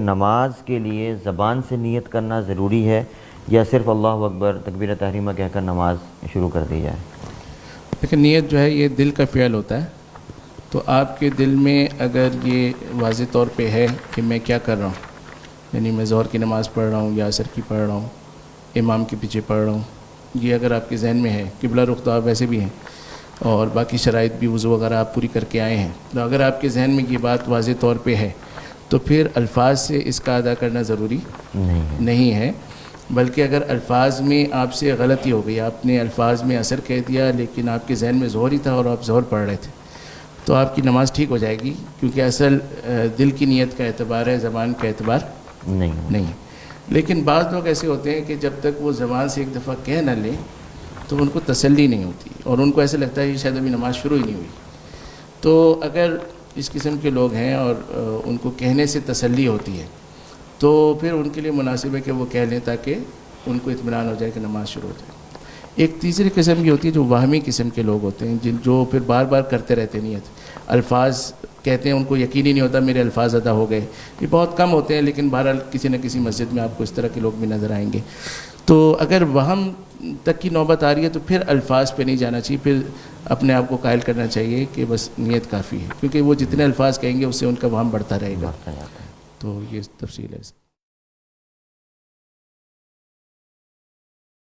نماز کے لیے زبان سے نیت کرنا ضروری ہے یا صرف اللہ اکبر تکبیر تحریمہ کہہ کر نماز شروع کر دی جائے؟ لیکن نیت جو ہے یہ دل کا فعل ہوتا ہے، تو آپ کے دل میں اگر یہ واضح طور پہ ہے کہ میں کیا کر رہا ہوں، یعنی میں ظہر کی نماز پڑھ رہا ہوں یا عصر کی پڑھ رہا ہوں، امام کے پیچھے پڑھ رہا ہوں، یہ اگر آپ کے ذہن میں ہے، قبلہ رخ تو آپ ویسے بھی ہیں اور باقی شرائط بھی وضو وغیرہ آپ پوری کر کے آئے ہیں، تو اگر آپ کے ذہن میں یہ بات واضح طور پہ ہے تو پھر الفاظ سے اس کا ادا کرنا ضروری نہیں ہے، بلکہ اگر الفاظ میں آپ سے غلطی ہو گئی، آپ نے الفاظ میں عصر کہہ دیا لیکن آپ کے ذہن میں ظہر ہی تھا اور آپ ظہر پڑھ رہے تھے، تو آپ کی نماز ٹھیک ہو جائے گی، کیونکہ اصل دل کی نیت کا اعتبار ہے، زبان کا اعتبار نہیں۔ لیکن بعض لوگ ایسے ہوتے ہیں کہ جب تک وہ زبان سے ایک دفعہ کہہ نہ لیں تو ان کو تسلی نہیں ہوتی اور ان کو ایسے لگتا ہے کہ شاید ابھی نماز شروع ہی نہیں ہوئی۔ تو اگر اس قسم کے لوگ ہیں اور ان کو کہنے سے تسلی ہوتی ہے تو پھر ان کے لیے مناسب ہے کہ وہ کہہ لیں تاکہ ان کو اطمینان ہو جائے کہ نماز شروع ہو جائے۔ ایک تیسری قسم کی ہوتی ہے جو واہمی قسم کے لوگ ہوتے ہیں، جو پھر بار بار کرتے رہتے نیت، الفاظ کہتے ہیں ان کو یقین ہی نہیں ہوتا میرے الفاظ ادا ہو گئے، یہ بہت کم ہوتے ہیں لیکن بہرحال کسی نہ کسی مسجد میں آپ کو اس طرح کے لوگ بھی نظر آئیں گے۔ تو اگر وہم تک کی نوبت آ رہی ہے تو پھر الفاظ پہ نہیں جانا چاہیے، پھر اپنے آپ کو قائل کرنا چاہیے کہ بس نیت کافی ہے، کیونکہ وہ جتنے الفاظ کہیں گے اس سے ان کا وہم بڑھتا رہے گا۔ تو یہ تفصیل ہے۔